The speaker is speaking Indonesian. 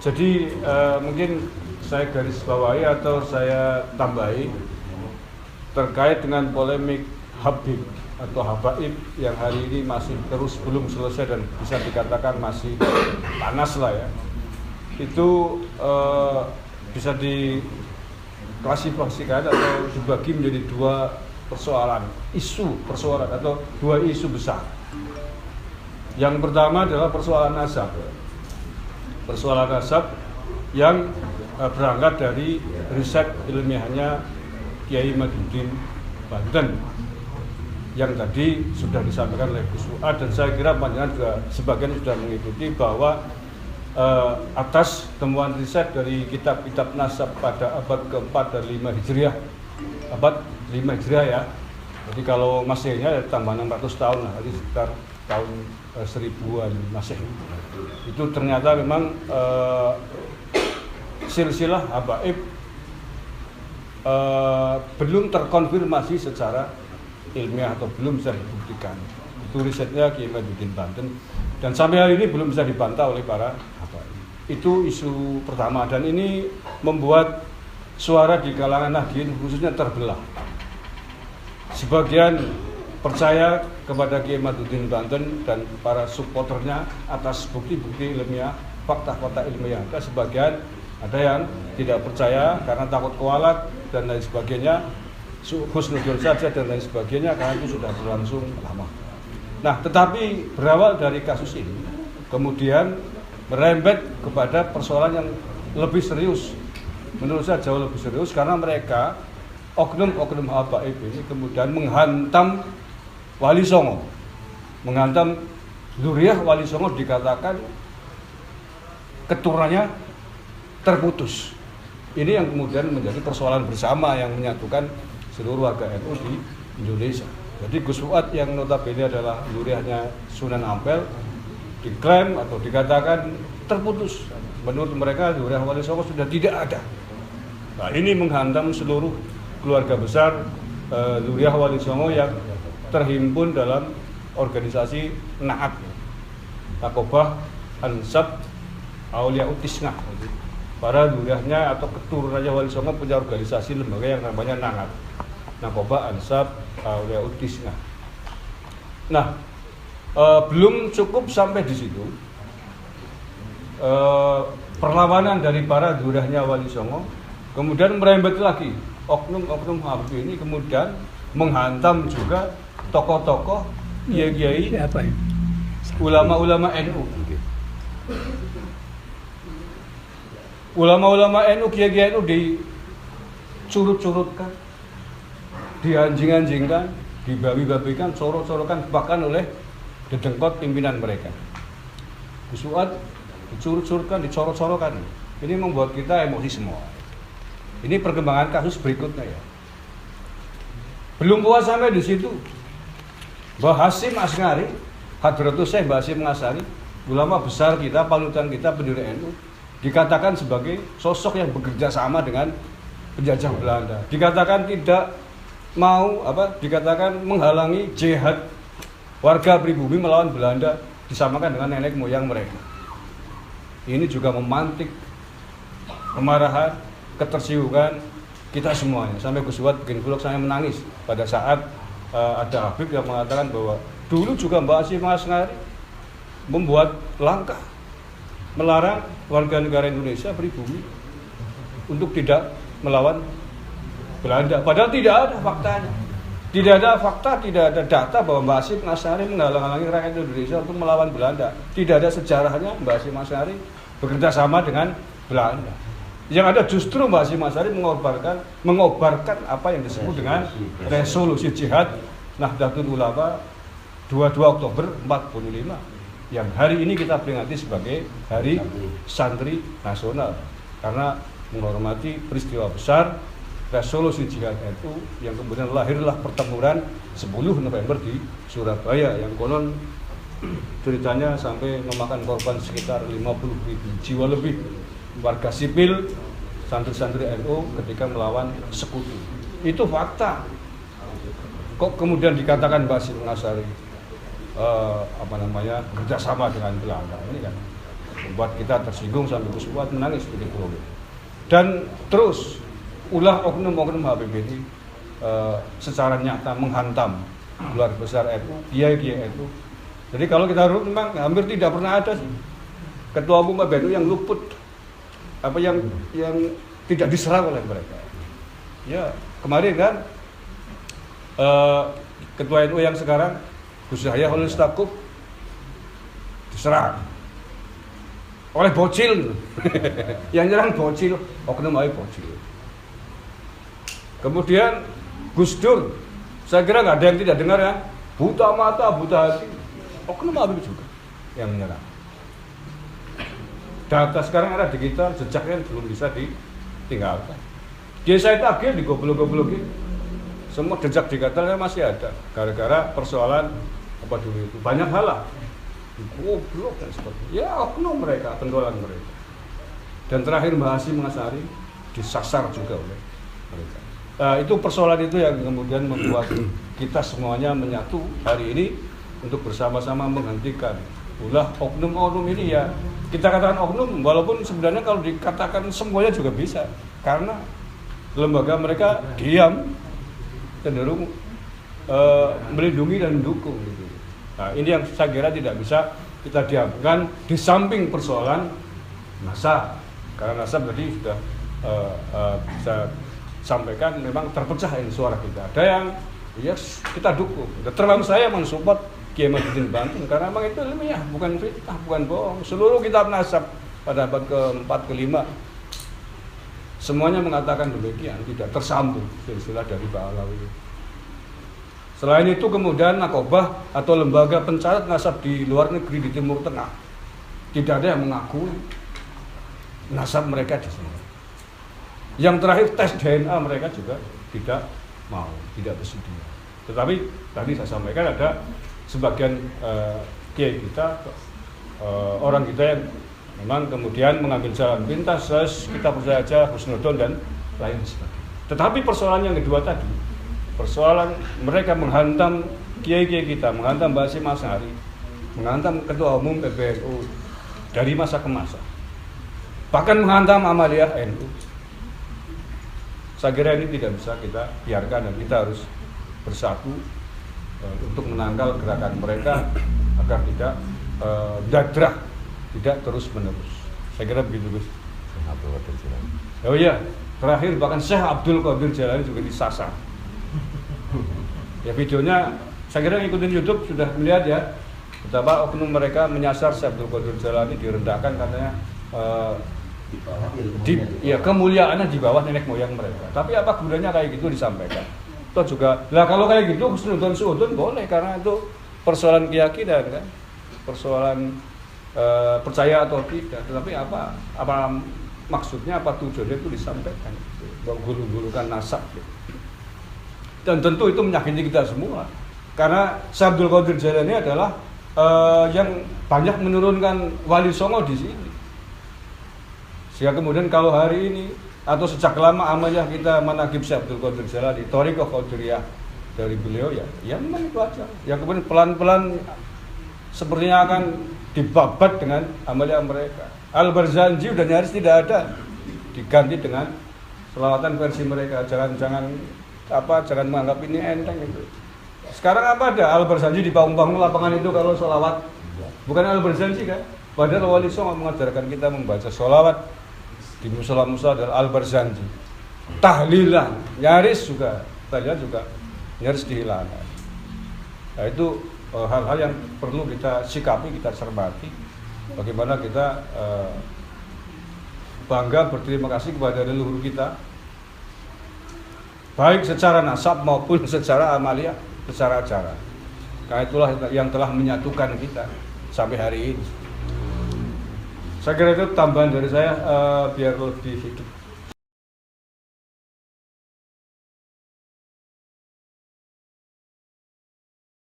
Jadi mungkin saya garis bawahi atau saya tambahi terkait dengan polemik Habib atau Habaib yang hari ini masih terus belum selesai dan bisa dikatakan masih panas lah ya. Itu bisa diklasifikasikan atau dibagi menjadi dua persoalan atau dua isu besar. Yang pertama adalah persoalan nasab. Persoalan nasab yang berangkat dari riset ilmiahnya Kiai Maduddin Banten yang tadi sudah disampaikan oleh Gus Fuad, dan saya kira panjenengan juga sebagian sudah mengikuti bahwa atas temuan riset dari kitab-kitab nasab pada abad ke-4 dan 5 Hijriah, abad 5 Hijriah ya, jadi kalau Masehnya tambah 600 tahun lah, jadi sekitar tahun 1000-an Masehi. Itu ternyata memang silsilah habaib belum terkonfirmasi secara ilmiah atau belum bisa dibuktikan. Itu risetnya Kiai Maduddin Banten dan sampai hari ini belum bisa dibantah oleh para habaib. Itu isu pertama dan ini membuat suara di kalangan Nahdien khususnya terbelah. Sebagian percaya kepada Kiai Maduddin Banten dan para supporternya atas bukti-bukti ilmiah, fakta-fakta ilmiah. Sebagian ada yang tidak percaya karena takut kualat dan lain sebagainya, husnuzon saja dan lain sebagainya karena itu sudah berlangsung lama. Nah, tetapi berawal dari kasus ini kemudian merembet kepada persoalan yang lebih serius. Menurut saya jauh lebih serius karena mereka oknum-oknum habaib ini kemudian menghantam Wali Songo, menghantam zuriyah Wali Songo, dikatakan keturunannya terputus. Ini yang kemudian menjadi persoalan bersama yang menyatukan seluruh warga NU di Indonesia. Jadi Gus Fuad yang notabene adalah zuriyahnya Sunan Ampel diklaim atau dikatakan terputus. Menurut mereka zuriyah Wali Songo sudah tidak ada. Nah, ini menghantam seluruh keluarga besar zuriyah Wali Songo yang terhimpun dalam organisasi Naat, Nakobah Ansab Aulia Utisngah. Para zuriyahnya atau keturunannya Wali Songo punya organisasi lembaga yang namanya Naat, Nakobah Ansab Aulia Utisngah. Nah, belum cukup sampai di situ. Perlawanan dari para zuriyahnya Wali Songo kemudian merembet lagi. Oknum-oknum Habib ini kemudian menghantam juga tokoh-tokoh, kiai-kiai, ulama-ulama NU. Ulama-ulama NU, kiai-kiai NU dicurut-curutkan, dianjing-anjingkan, dibabi-babikan, sorok-sorokan bahkan oleh dedengkot pimpinan mereka. Gus Fuad dicurut-curutkan, dicorot-corokan. Ini membuat kita emosi semua. Ini perkembangan kasus berikutnya ya. Belum puas sampai di situ. Mbah Hasyim Asngari, Hadratus Syekh Mbah Hasyim Asngari, ulama besar kita, panutan kita, pendiri NU, dikatakan sebagai sosok yang bekerja sama dengan penjajah Belanda. Dikatakan tidak mau dikatakan menghalangi jihad warga pribumi melawan Belanda, disamakan dengan nenek moyang mereka. Ini juga memantik kemarahan, ketersinggungan kita semuanya. Sampai Gus Fuad bikin vlog, saya menangis pada saat ada Habib yang mengatakan bahwa dulu juga Mbah Hasyim Asngari membuat langkah melarang warga negara Indonesia pribumi untuk tidak melawan Belanda. Padahal tidak ada faktanya. Tidak ada fakta, tidak ada data bahwa Mbah Hasyim Asngari menghalang-halangi rakyat Indonesia untuk melawan Belanda. Tidak ada sejarahnya Mbah Hasyim Asngari bekerja sama dengan Belanda. Yang ada justru Mbah Hasyim Asngari mengobarkan apa yang disebut dengan resolusi jihad Nahdlatul Ulama 22 Oktober 45 yang hari ini kita peringati sebagai Hari Santri Nasional karena menghormati peristiwa besar resolusi jihad NU yang kemudian lahirlah pertempuran 10 November di Surabaya yang konon ceritanya sampai memakan korban sekitar 50.000 jiwa lebih warga sipil, santri-santri NU ketika melawan sekutu. Itu fakta. Kok kemudian dikatakan Mbah Hasyim Asngari kerjasama dengan Belanda? Ini kan membuat kita tersinggung sampai Kusuat menangis begitu. Dan terus ulah oknum-oknum HBB ini secara nyata menghantam keluarga besar NU, kiai-kiai NU. Jadi kalau kita runut memang hampir tidak pernah ada sih ketua umum PBNU yang luput yang tidak diserang oleh mereka. Ya, kemarin kan ketua NU yang sekarang Gus Yahya Khalil Stakuf diserang oleh bocil. Yang nyerang bocil, oknum aja bocil. Kemudian Gus Dur, saya kira nggak ada yang tidak dengar ya, buta mata, buta hati, oknum Habib juga yang menyerang. Data sekarang era digital, jejaknya belum bisa ditinggalkan. Dia saya tagih digoblok-goblokin, semua jejak digitalnya masih ada, gara-gara persoalan apa dulu itu banyak hal lah, goblok dan sebagainya. Ya oknum mereka, pentolan mereka. Dan terakhir Mbak Hasyim Asharie disasar juga oleh mereka. Itu persoalan itu yang kemudian membuat kita semuanya menyatu hari ini untuk bersama-sama menghentikan ulah oknum-oknum ini. Ya kita katakan oknum, walaupun sebenarnya kalau dikatakan semuanya juga bisa, karena lembaga mereka diam, cenderung melindungi dan mendukung gitu. Nah ini yang saya kira tidak bisa kita diamkan di samping persoalan nasab, karena nasab tadi sudah bisa sampaikan memang terpecah ini suara kita. Ada yang yes kita dukung. Termasuk saya mensupport Kiai Mahyudin Bantun karena memang itu ilmiah, bukan fitnah, bukan bohong. Seluruh kitab nasab pada abad ke-4 ke-5 semuanya mengatakan demikian, tidak tersambung silsilah dari Pak Alawi. Selain itu kemudian Nakobah atau lembaga pencatat nasab di luar negeri di Timur Tengah tidak ada yang mengakui nasab mereka di sini. Yang terakhir tes DNA mereka juga tidak mau, tidak bersedia. Tetapi tadi saya sampaikan ada sebagian kiai kita, orang kita yang memang kemudian mengambil jalan pintas, kita percaya aja husnudon dan lain sebagainya. Tetapi persoalan yang kedua tadi, persoalan mereka menghantam kiai-kiai kita, menghantam Mbak Hasyim Asharie, menghantam ketua umum PBNU dari masa ke masa, bahkan menghantam Amaliyah NU. Saya kira ini tidak bisa kita biarkan dan kita harus bersatu untuk menangkal gerakan mereka agar tidak dadrah, tidak terus menerus. Saya kira begitu Gus. Abdul Qadir Jailani. Oh iya, terakhir bahkan Syekh Abdul Qadir Jailani juga disasar. Ya videonya saya kira ngikutin YouTube sudah melihat ya betapa oknum mereka menyasar Syekh Abdul Qadir Jailani, direndahkan katanya kemuliaannya di bawah nenek moyang mereka. Tapi apa gunanya kayak gitu disampaikan? Toh juga, lah kalau kayak gitu husnudon suudon boleh karena itu persoalan keyakinan kan, persoalan percaya atau tidak. Tetapi apa maksudnya, apa tujuannya itu disampaikan, gulu-gulukan nasab. Gitu. Dan tentu itu menyakiti kita semua, karena Syekh Abdul Qadir Jailani adalah yang banyak menurunkan Wali Songo di sini. Sehingga kemudian kalau hari ini atau sejak lama amaliyah kita manaqib Syekh Abdul Qadir Jailani, thariqah qadiriyah dari beliau ya memang itu aja. Yang kemudian pelan-pelan sepertinya akan dibabat dengan amaliyah mereka. Al-Barzanji udah nyaris tidak ada, diganti dengan selawatan versi mereka. Jangan menganggap ini enteng itu. Sekarang apa ada Al-Barzanji di panggung-panggung lapangan itu kalau selawat? Bukan Al-Barzanji kan? Padahal Wali Songo mengajarkan kita membaca sholawat di musola-musola adalah Al-Barzanji. Tahlilan nyaris juga, tahlilan juga nyaris dihilangkan. Nah itu hal-hal yang perlu kita sikapi, kita cermati. Bagaimana kita bangga berterima kasih kepada leluhur kita, baik secara nasab maupun secara amaliyah, secara acara. Karena itulah yang telah menyatukan kita sampai hari ini. Saya kira itu tambahan dari saya biar lebih hidup.